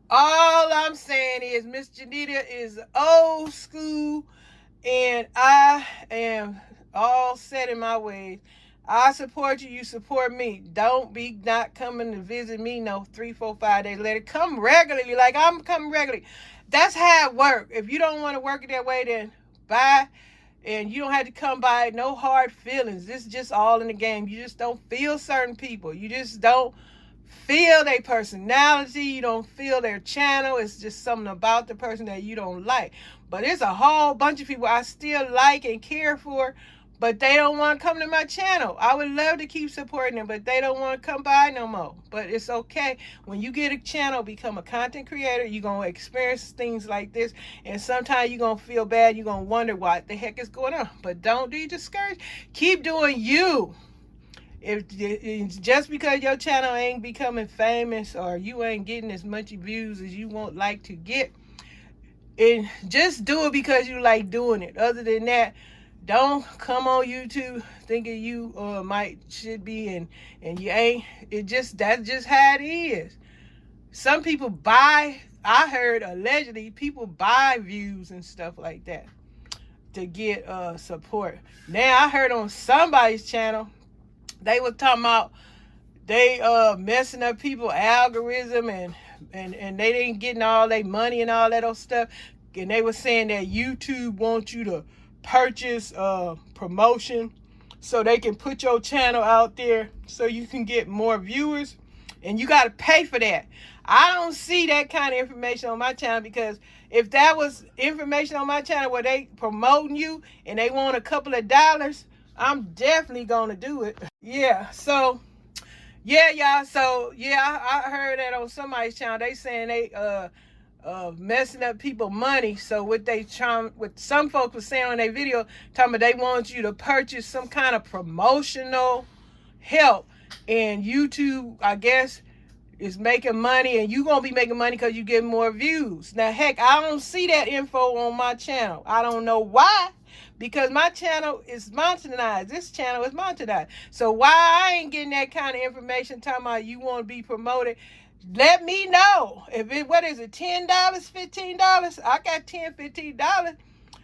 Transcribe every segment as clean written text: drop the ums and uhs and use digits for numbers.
All I'm saying is Miss JENITA is old school, and I am all set in my ways. I support you, you support me. Don't be not coming to visit me no 3, 4, 5 days later. Come regularly, like I'm coming regularly. That's how it works. If you don't want to work it that way, then bye. And you don't have to come by, no hard feelings. This is just all in the game. You just don't feel certain people. You just don't feel their personality. You don't feel their channel. It's just something about the person that you don't like. But there's a whole bunch of people I still like and care for, but they don't want to come to my channel. I would love to keep supporting them, but they don't want to come by no more. But it's okay. When you get a channel, become a content creator, you're going to experience things like this. And sometimes you're going to feel bad. You're going to wonder what the heck is going on. But don't be discouraged. Keep doing you. If just because your channel ain't becoming famous or you ain't getting as much views as you want like to get, and just do it because you like doing it. Other than that, don't come on YouTube thinking you should be and you ain't. That's just how it is. Some people buy, I heard allegedly people buy views and stuff like that to get support. Now I heard on somebody's channel they were talking about they messing up people's algorithm and they didn't getting all their money and all that old stuff. And they were saying that YouTube wants you to purchase promotion so they can put your channel out there so you can get more viewers, and you got to pay for that. I don't see that kind of information on my channel, because if that was information on my channel where they promoting you and they want a couple of dollars, I'm definitely gonna do it. Yeah, so yeah, y'all. So yeah, I heard that on somebody's channel. They saying they messing up people money. So what some folks were saying on their video, talking about they want you to purchase some kind of promotional help, and YouTube, I guess, is making money, and you gonna be making money because you get more views. Now, heck, I don't see that info on my channel. I don't know why, because my channel is monetized. This channel is monetized. So why I ain't getting that kind of information talking about you want to be promoted? Let me know. If it, what is it, $10, $15? I got $10, $15.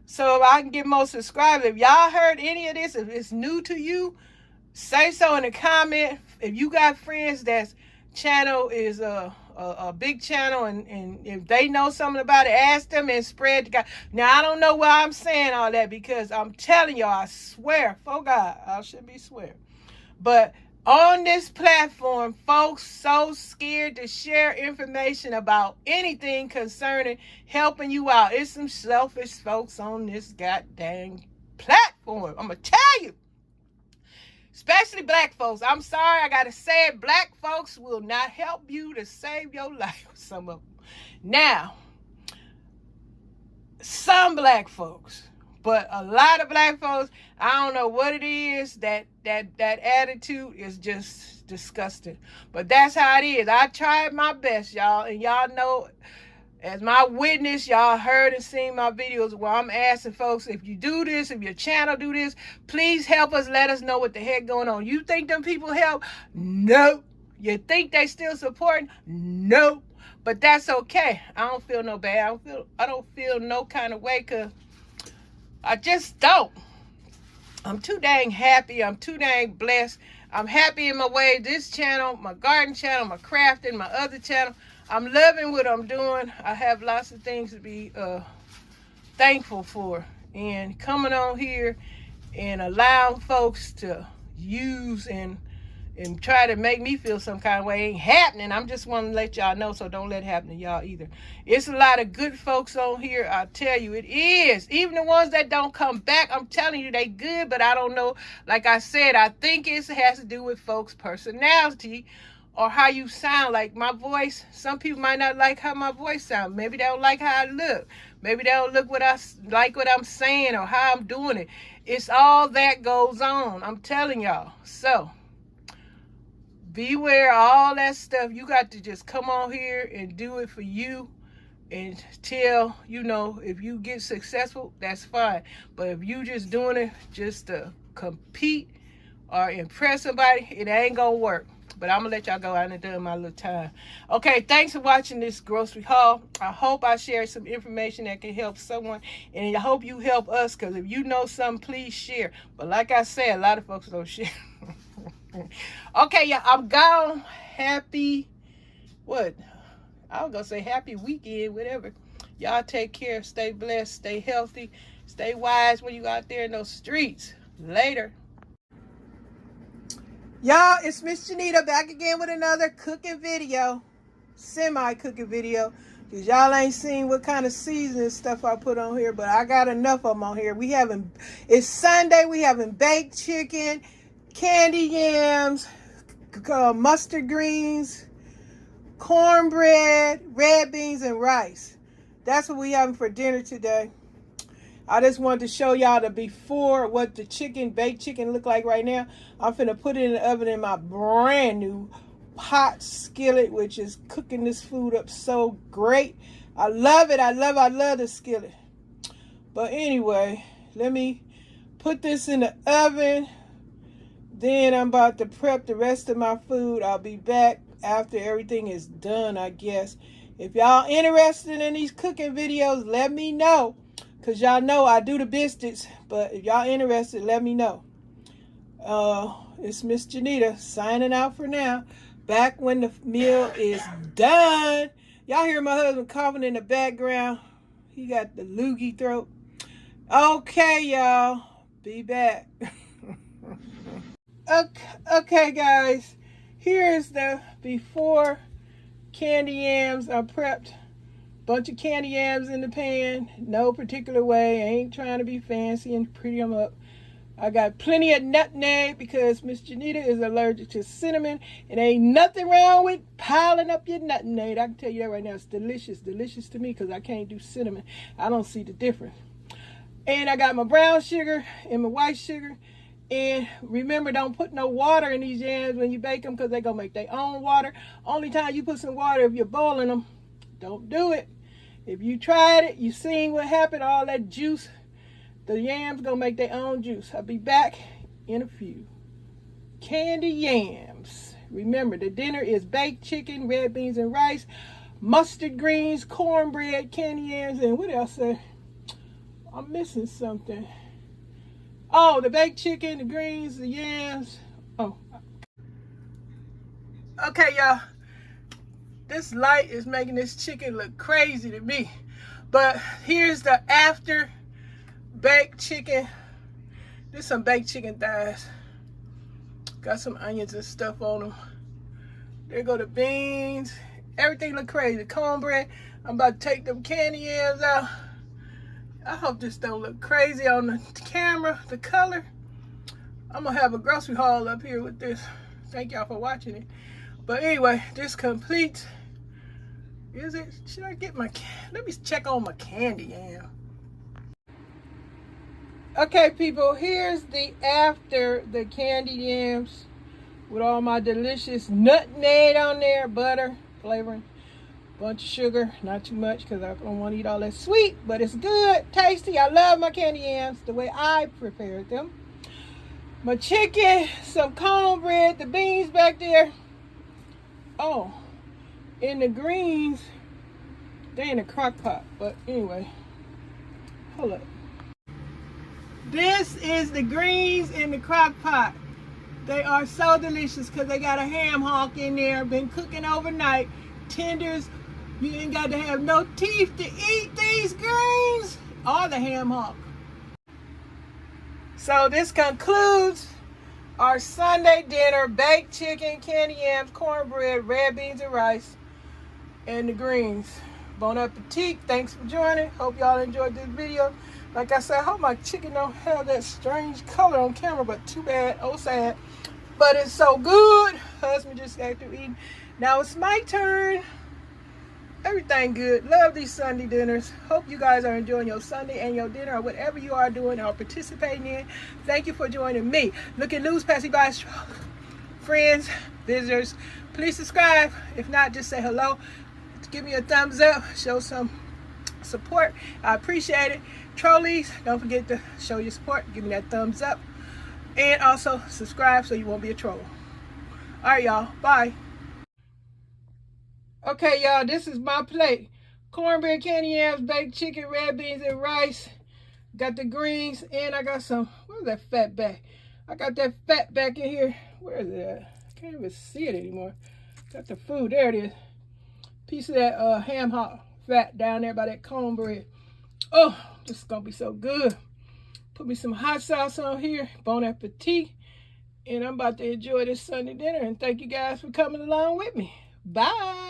So I can get more subscribers. If y'all heard any of this, if it's new to you, say so in the comment. If you got friends that's channel is a big channel, and if they know something about it, ask them and spread the God. Now, I don't know why I'm saying all that, because I'm telling y'all, I swear, for God, I should be swearing. But on this platform, folks so scared to share information about anything concerning helping you out. It's some selfish folks on this goddamn platform. I'm going to tell you. Especially black folks. I'm sorry, I gotta say it. Black folks will not help you to save your life. Some of them. Now, some black folks, but a lot of black folks, I don't know what it is. That attitude is just disgusting. But that's how it is. I tried my best, y'all, and y'all know. As my witness, y'all heard and seen my videos where I'm asking folks, if you do this, if your channel do this, please help us. Let us know what the heck going on. You think them people help? No. You think they still supporting? No. But that's okay. I don't feel no bad. I don't feel no kind of way, because I just don't. I'm too dang happy. I'm too dang blessed. I'm happy in my way. This channel, my garden channel, my crafting, my other channel, I'm loving what I'm doing. I have lots of things to be thankful for. And coming on here and allowing folks to use and try to make me feel some kind of way ain't happening. I'm just want to let y'all know, so don't let it happen to y'all either. It's a lot of good folks on here. I tell you, it is. Even the ones that don't come back, I'm telling you, they good, but I don't know. Like I said, I think it has to do with folks' personality, or how you sound. Like my voice, some people might not like how my voice sounds. Maybe they don't like how I look. Maybe they don't look what I'm saying or how I'm doing it. It's all that goes on. I'm telling y'all. So beware all that stuff. You got to just come on here and do it for you, until, you know, if you get successful, that's fine. But if you just doing it just to compete or impress somebody, it ain't gonna work. But I'm going to let y'all go. I done done my little time. Okay, thanks for watching this grocery haul. I hope I shared some information that can help someone. And I hope you help us, because if you know something, please share. But like I said, a lot of folks don't share. Okay, yeah, I'm gone. Happy, what? I was going to say happy weekend, whatever. Y'all take care. Stay blessed. Stay healthy. Stay wise when you out there in those streets. Later. Y'all, it's Miss JENITA back again with another cooking video. Semi-cooking video. Because y'all ain't seen what kind of seasoning stuff I put on here. But I got enough of them on here. It's Sunday. We having baked chicken, candy yams, mustard greens, cornbread, red beans, and rice. That's what we having for dinner today. I just wanted to show y'all the before, what the baked chicken look like right now. I'm finna put it in the oven in my brand new pot skillet, which is cooking this food up so great. I love it. I love the skillet. But anyway, let me put this in the oven. Then I'm about to prep the rest of my food. I'll be back after everything is done, I guess. If y'all interested in these cooking videos, let me know. Because y'all know I do the biscuits. But if y'all interested, let me know. It's Miss JENITA signing out for now. Back when the meal is done. Y'all hear my husband coughing in the background. He got the loogie throat. Okay, y'all. Be back. Okay, guys. Here's the before candy yams are prepped. Bunch of candy yams in the pan, no particular way. I ain't trying to be fancy and pretty them up. I got plenty of nutmeg because Miss JENITA is allergic to cinnamon, and ain't nothing wrong with piling up your nutmeg. I can tell you that right now. It's delicious to me because I can't do cinnamon. I don't see the difference. And I got my brown sugar and my white sugar. And remember, don't put no water in these yams when you bake them, because they're going to make their own water. Only time you put some water if you're boiling them. Don't do it. If you tried it, you seen what happened, all that juice, the yams gonna make their own juice. I'll be back in a few. Candy yams. Remember, the dinner is baked chicken, red beans and rice, mustard greens, cornbread, candy yams, and what else? I'm missing something. Oh, the baked chicken, the greens, the yams. Oh. Okay, y'all. This light is making this chicken look crazy to me. But here's the after baked chicken. There's some baked chicken thighs. Got some onions and stuff on them. There go the beans. Everything look crazy. Cornbread. I'm about to take them candy yams out. I hope this don't look crazy on the camera, the color. I'm gonna have a grocery haul up here with this. Thank y'all for watching it. But anyway, this completes. Is it? Should I get my, let me check on my candy yam. Okay, people, here's the after the candy yams with all my delicious nutmeg on there, butter, flavoring, bunch of sugar, not too much because I don't want to eat all that sweet, but it's good, tasty. I love my candy yams the way I prepared them. My chicken, some cornbread, the beans back there. Oh, and the greens, they in a crock pot. But anyway, hold up. This is the greens in the crock pot. They are so delicious because they got a ham hock in there, been cooking overnight. Tenders, you ain't got to have no teeth to eat these greens or the ham hock. So this concludes our Sunday dinner: baked chicken, candy yams, cornbread, red beans and rice, and the greens. Bon appetit. Thanks for joining. Hope y'all enjoyed this video. Like I said, I hope my chicken don't have that strange color on camera, but too bad. Oh, sad. But it's so good. Husband just got through eating. Now it's my turn. Everything good. Love these Sunday dinners. Hope you guys are enjoying your Sunday and your dinner, or whatever you are doing or participating in. Thank you for joining me. Look and lose, passing by, friends, visitors. Please subscribe. If not, just say hello. Give me a thumbs up. Show some support. I appreciate it. Trolleys, don't forget to show your support. Give me that thumbs up. And also subscribe so you won't be a troll. All right, y'all. Bye. Okay, y'all, this is my plate. Cornbread, candy yams, baked chicken, red beans, and rice. Got the greens, and I got some, where's that fat back? I got that fat back in here. Where is it at? I can't even see it anymore. Got the food, there it is. Piece of that ham hock fat down there by that cornbread. Oh, this is gonna be so good. Put me some hot sauce on here. Bon appetit. And I'm about to enjoy this Sunday dinner. And thank you guys for coming along with me. Bye.